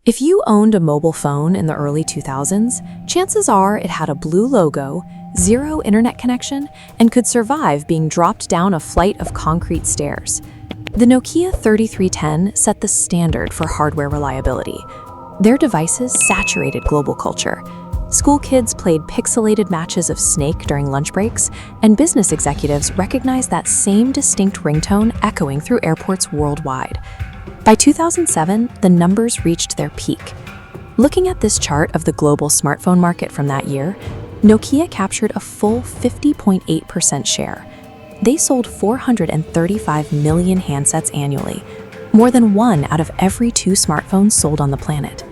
If you owned a mobile phone in the early 2000s, chances are it had a blue logo, zero internet connection, and could survive being dropped down a flight of concrete stairs. The Nokia 3310 set the standard for hardware reliability. Their devices saturated global culture. School kids played pixelated matches of Snake during lunch breaks, and business executives recognized that same distinct ringtone echoing through airports worldwide. By 2007, the numbers reached their peak. Looking at this chart of the global smartphone market from that year, Nokia captured a full 50.8% share. They sold 435 million handsets annually, more than 1 out of every 2 smartphones sold on the planet.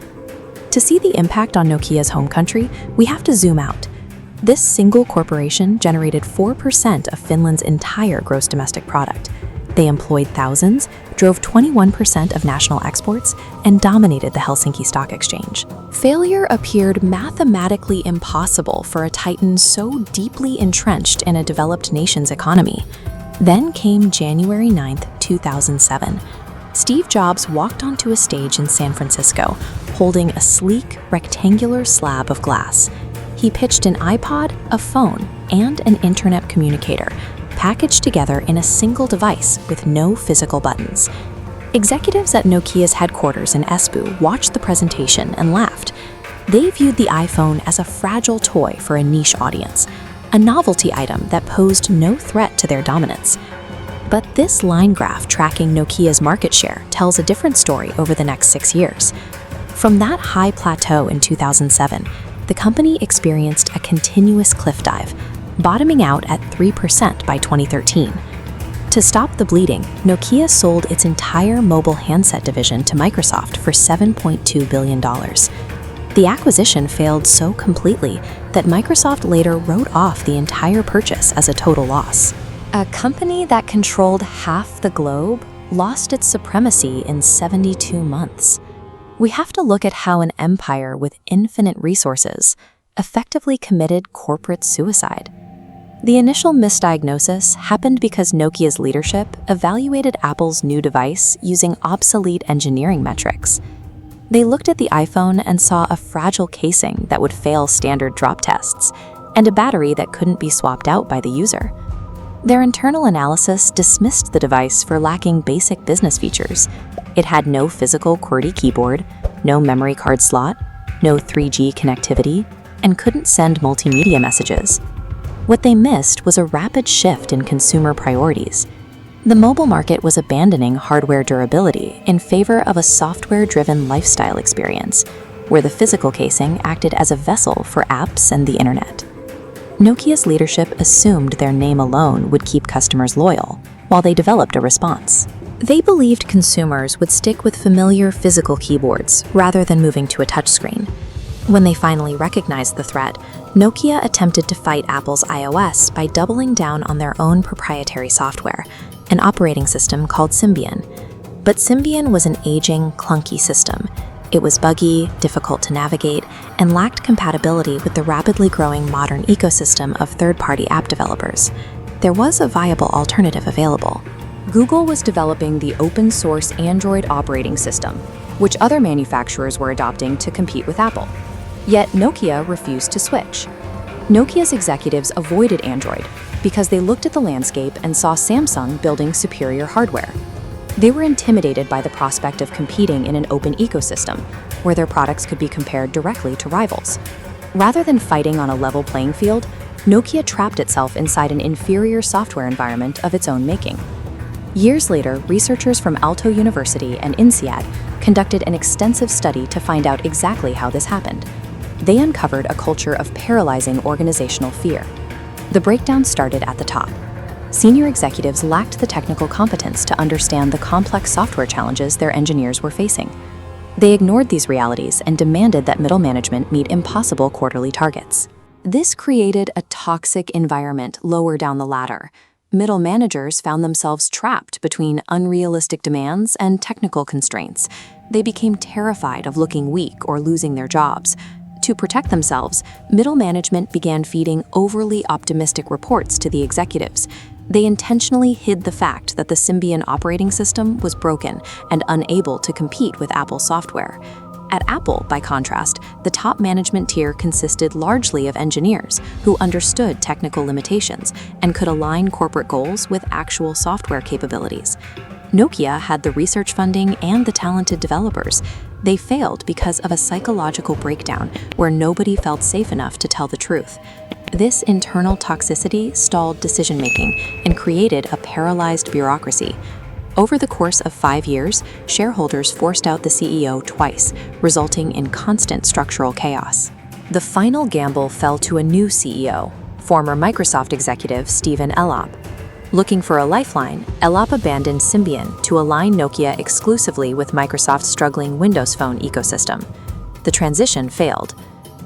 To see the impact on Nokia's home country, we have to zoom out. This single corporation generated 4% of Finland's entire gross domestic product. They employed thousands, drove 21% of national exports, and dominated the Helsinki Stock Exchange. Failure appeared mathematically impossible for a titan so deeply entrenched in a developed nation's economy. Then came January 9, 2007. Steve Jobs walked onto a stage in San Francisco, holding a sleek, rectangular slab of glass. He pitched an iPod, a phone, and an internet communicator, packaged together in a single device with no physical buttons. Executives at Nokia's headquarters in Espoo watched the presentation and laughed. They viewed the iPhone as a fragile toy for a niche audience, a novelty item that posed no threat to their dominance. But this line graph tracking Nokia's market share tells a different story over the next 6 years. From that high plateau in 2007, the company experienced a continuous cliff dive, bottoming out at 3% by 2013. To stop the bleeding, Nokia sold its entire mobile handset division to Microsoft for $7.2 billion. The acquisition failed so completely that Microsoft later wrote off the entire purchase as a total loss. A company that controlled half the globe lost its supremacy in 72 months. We have to look at how an empire with infinite resources effectively committed corporate suicide. The initial misdiagnosis happened because Nokia's leadership evaluated Apple's new device using obsolete engineering metrics. They looked at the iPhone and saw a fragile casing that would fail standard drop tests, and a battery that couldn't be swapped out by the user. Their internal analysis dismissed the device for lacking basic business features. It had no physical QWERTY keyboard, no memory card slot, no 3G connectivity, and couldn't send multimedia messages. What they missed was a rapid shift in consumer priorities. The mobile market was abandoning hardware durability in favor of a software-driven lifestyle experience, where the physical casing acted as a vessel for apps and the internet. Nokia's leadership assumed their name alone would keep customers loyal, while they developed a response. They believed consumers would stick with familiar physical keyboards rather than moving to a touchscreen. When they finally recognized the threat, Nokia attempted to fight Apple's iOS by doubling down on their own proprietary software, an operating system called Symbian. But Symbian was an aging, clunky system. It was buggy, difficult to navigate, and lacked compatibility with the rapidly growing modern ecosystem of third-party app developers. There was a viable alternative available. Google was developing the open-source Android operating system, which other manufacturers were adopting to compete with Apple. Yet Nokia refused to switch. Nokia's executives avoided Android because they looked at the landscape and saw Samsung building superior hardware. They were intimidated by the prospect of competing in an open ecosystem, where their products could be compared directly to rivals. Rather than fighting on a level playing field, Nokia trapped itself inside an inferior software environment of its own making. Years later, researchers from Aalto University and INSEAD conducted an extensive study to find out exactly how this happened. They uncovered a culture of paralyzing organizational fear. The breakdown started at the top. Senior executives lacked the technical competence to understand the complex software challenges their engineers were facing. They ignored these realities and demanded that middle management meet impossible quarterly targets. This created a toxic environment lower down the ladder. Middle managers found themselves trapped between unrealistic demands and technical constraints. They became terrified of looking weak or losing their jobs. To protect themselves, middle management began feeding overly optimistic reports to the executives. They intentionally hid the fact that the Symbian operating system was broken and unable to compete with Apple software. At Apple, by contrast, the top management tier consisted largely of engineers who understood technical limitations and could align corporate goals with actual software capabilities. Nokia had the research funding and the talented developers. They failed because of a psychological breakdown where nobody felt safe enough to tell the truth. This internal toxicity stalled decision-making and created a paralyzed bureaucracy. Over the course of 5 years, shareholders forced out the CEO twice, resulting in constant structural chaos. The final gamble fell to a new CEO, former Microsoft executive Stephen Elop. Looking for a lifeline, Elop abandoned Symbian to align Nokia exclusively with Microsoft's struggling Windows Phone ecosystem. The transition failed.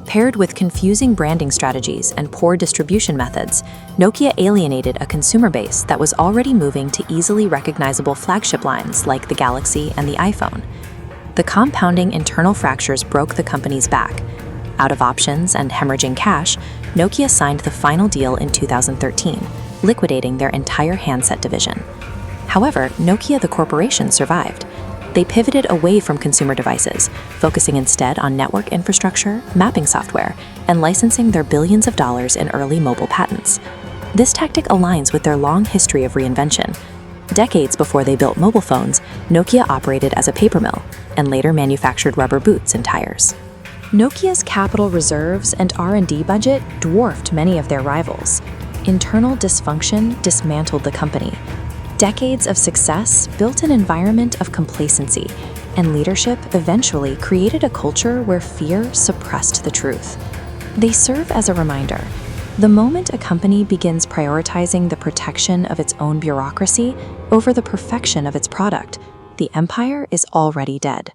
Paired with confusing branding strategies and poor distribution methods, Nokia alienated a consumer base that was already moving to easily recognizable flagship lines like the Galaxy and the iPhone. The compounding internal fractures broke the company's back. Out of options and hemorrhaging cash, Nokia signed the final deal in 2013, liquidating their entire handset division. However, Nokia the corporation survived. They pivoted away from consumer devices, focusing instead on network infrastructure, mapping software, and licensing their billions of dollars in early mobile patents. This tactic aligns with their long history of reinvention. Decades before they built mobile phones, Nokia operated as a paper mill and later manufactured rubber boots and tires. Nokia's capital reserves and R&D budget dwarfed many of their rivals. Internal dysfunction dismantled the company. Decades of success built an environment of complacency, and leadership eventually created a culture where fear suppressed the truth. They serve as a reminder. The moment a company begins prioritizing the protection of its own bureaucracy over the perfection of its product, the empire is already dead.